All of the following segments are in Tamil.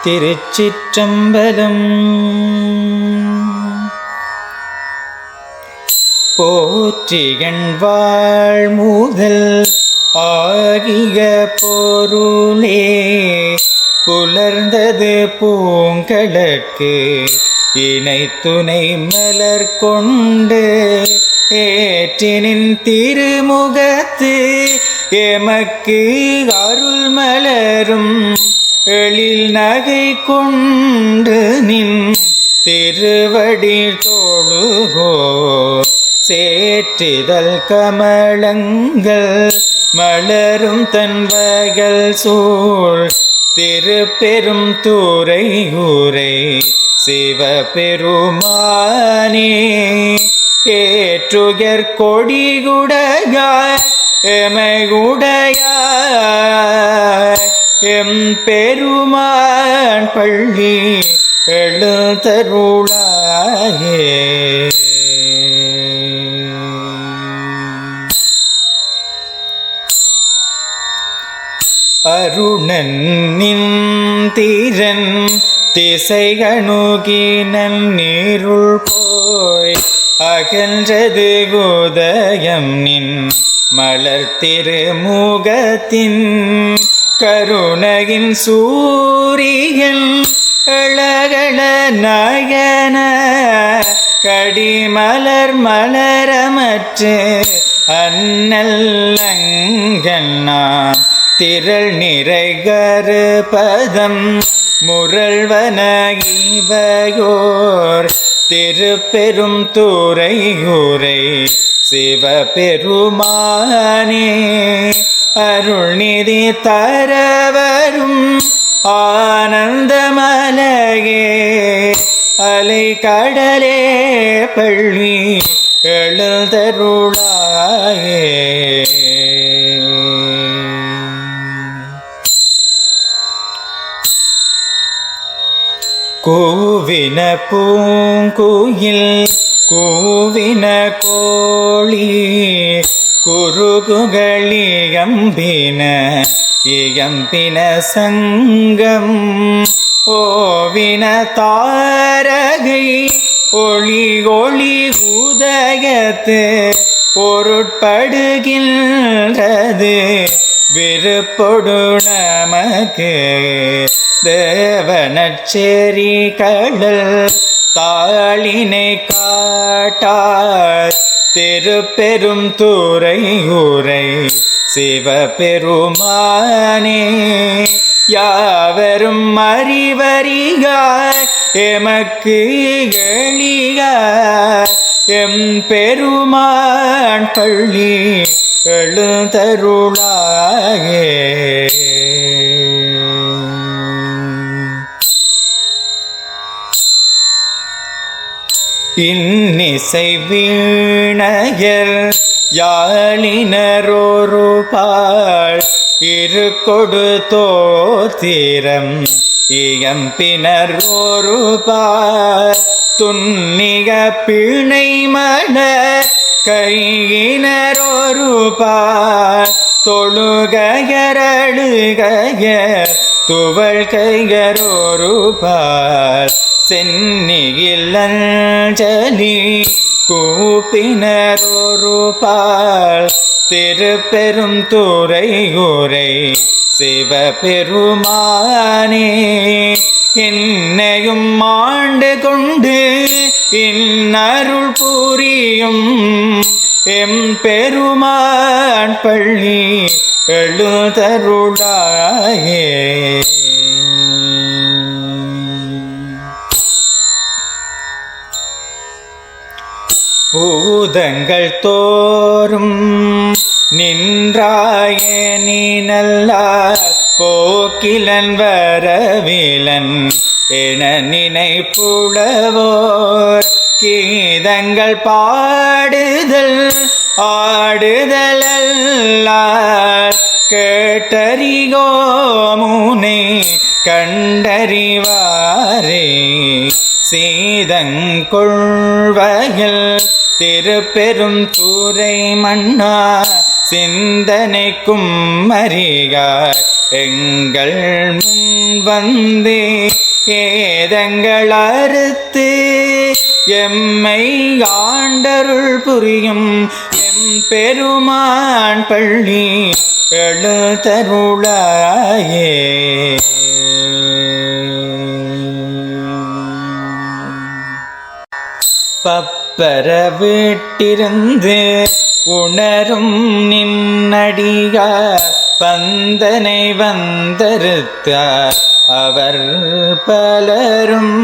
திருச்சிற்றம்பலம். போற்றிகண்வாழ் முதல் ஆகிய பொருளே புலர்ந்தது பூங்கழற்கு இணை துணை மலர் கொண்டு ஏற்றினின் திருமுகத்து எமக்கு அருள் மலரும் எழில் நகை கொண்டு நின் திருவடி தொழுகோ சேற்றிதழ் கமலங்கள் மலரும் தன்வகள் சூழ் திருப்பெரும் தூரை ஊரை சிவபெருமானே ஏற்றுயர் கொடிகுடையாய் எமையுடையாய் எம் பெருமான் பள்ளி எழுந்தருளாயே. அருணன் நின்றன் திசைகணுகினன் நீருள் போய் அகன்றது உதயம் நின் மலர் திருமுகத்தின் கருணையின் சூரியன் அழகழ நயன கடிமலர் மலரமற்று அன்னல்லங்கண்ணாம் திரள் நிறைகரு பதம் முரள்வன இவையோர் திருப்பெரும் தூரை ஊரை சிவபெருமானே அருள்நிதி தரவரும் ஆனந்தமலையே அலை கடலே பள்ளி எழுந்தருளாயே. கூவின பூங்குயில் கூவின கோழி குருகுகளியம்பின இயம்பின சங்கம் ஓவின தாரகை ஒளி ஒளி உதயத்து பொருட்படுகின்றது விருப்பொடு நமக்கு தேவனச்சேரி கடல் தாளினை காட்டார் திருப்பெரும் தூரை ஊரை சிவபெருமானே யாவரும் அறிவறியாய் எமக்கு எளியாய் எம் பெருமான் பள்ளி எழுந்தருளாயே. இன்னிசை வீணையர் யாழினரோரு பால் இரு கொடு தோத்திரம் இயம்பினர் ஒரு பால் துன்னிக பிணை மலர் கையினரொரு பால் தொழுகையரழுகையர் துவள் கையரொரு பால் சென்னியில்லஞ்சலி கூப்பினரொரு பால் திருப்பெரும் தூரை ஊரை சிவபெருமானே என்னையும் ஆண்டு கொண்டு இன்னருள் புரியும் எம் பெருமான் பள்ளி எழுந்தருளாயே. பூதங்கள் தோறும் நின்றாயே நீ நல்லார் போக்கிலன் வரவிலன் என நினைப்புலவோர் கீதங்கள் பாடுதல் ஆடுதலால் கேட்டறிகோ முனை கண்டறிவாரே சீதங்கொள்வயல் திருப்பெரும் தூரை மன்னா சிந்தனைக்கும் மறியார் எங்கள் முன் வந்து ஏதங்கள் அறுத்து எம்மை ஆண்டருள் புரியும் எம் பெருமான் பள்ளி எழுதருளாயே. பப்பர விட்டிருந்து உணரும் நின்னடியார் பந்தனை வந்தறுத்தார் அவர் பலரும்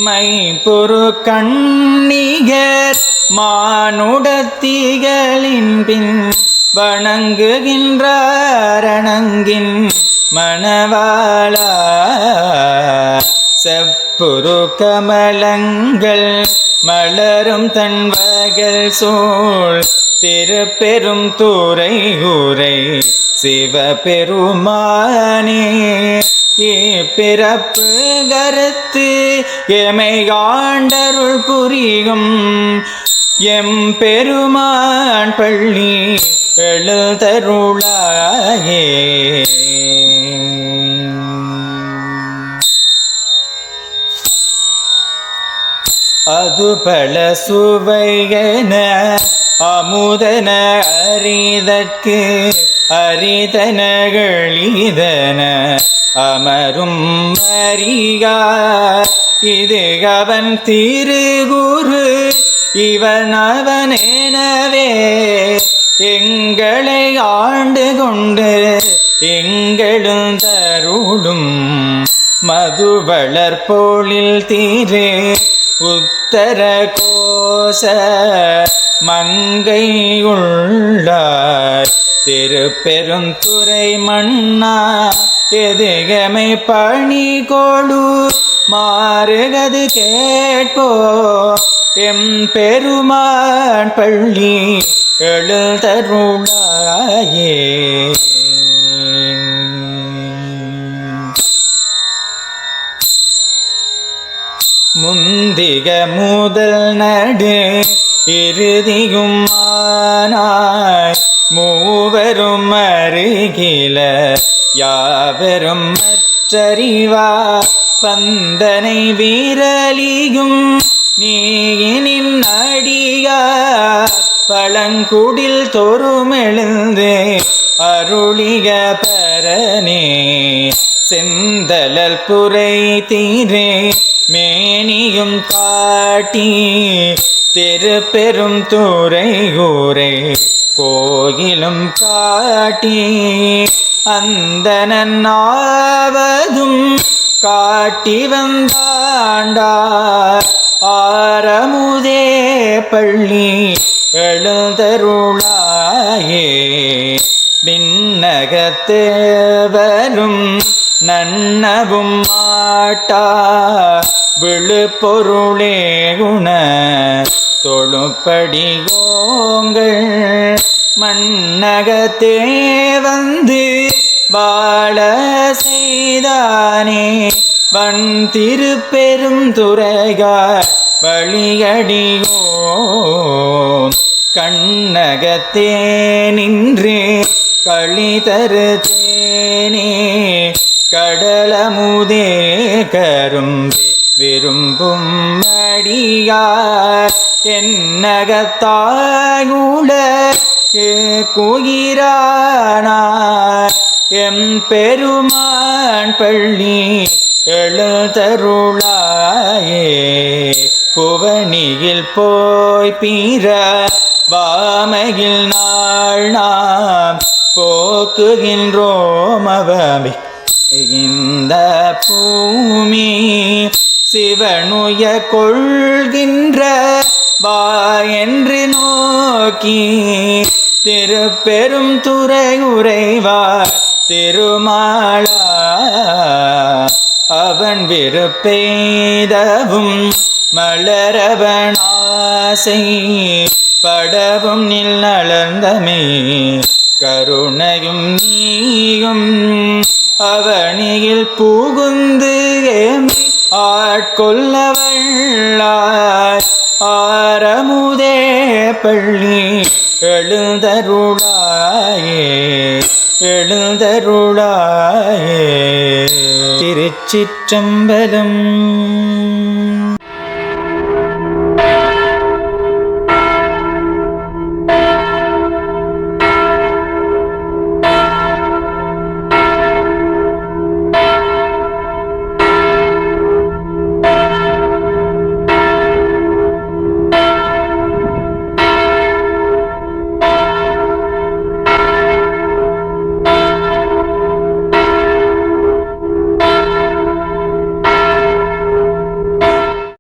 மைபொரு கண்ணிகர் மானுடத்திகளின் பின் வணங்குகின்றாரணங்கின் மணவாளா. செப்புரு கமலங்கள் மலரும் தன்வகல் சூழ் திருப்பெரும் தூரை ஊரை சிவபெருமானே. பிறப்பு கருத்து எமை ஆண்டருள் புரியும் எம் பெருமான் பள்ளி எழுதருளாயே. அது பல சுவையன அமுதன அரிதற்கு அரிதனகளிதன அமரும் அறியார் இது அவன் திருகுரு இவன் அவனெனவே எங்களை ஆண்டு கொண்டு எங்களும் தருளும் மதுவளர் போலில் தீரே உத்தர கோச மங்கை உள்ளார் திருப்பெருந்துறை மன்னா எதுகமை பணி கொடு மாறுகது கேட்போ எம் பெருமான் பள்ளி எழுதருளாயே. முந்திக முதல் நடு இறுதியும் ஆனாய் மூவரும் அருகில யாவரும் மற்றறிவா பந்தனை வீரலியும் நீயினின் அடியா பழங்குடில் தோறுமெழுந்து அருளிக பரனே. செந்தலல் புரை தீரே மேனியும் காட்டி திருப்பெரும் தூரை ஊரை கோயிலும் காட்டி அந்தனாவதும் காட்டி வந்தாண்டார் ஆரமுதே பள்ளி எழுதருளாயே. விண்ணகத்தேவரும் நன்னவும் மாட்டா விழுப்பொருளே குண தொழுப்படி கோங்கள் மண்ணகத்தே வந்து வாழ செய்தானே வன் திருப்பெரும் துறைகார் வழியடியோ கண்ணகத்தே நின்று களிதரு தேனே கடலமுதே கரும்பே விரும்பும் அடியார் என்னகத்தாயுள குயிரானார் எம் பெருமான் பள்ளி எழுதருளாயே. புவனியில் போய் பீர வாமையில் நாள் நாம் போக்குகின்றோம் அவமே இந்த பூமி சிவனுய கொள்கின்ற வா என்று நோக்கி திருப்பெரும் துறை உரைவார் திருமாலா. அவன் விருப்பெய்தவும் மலரவனாசை படவும் நில் நலந்தமே கருணையும் நீயும் அவனியில் புகுந்து ஆட்கொள்ளவள்ளாய் ஆரமுதே பள்ளி எழுதருளாயே. எழுந்தருளாயே. திருச்சிற்றம்பலம்.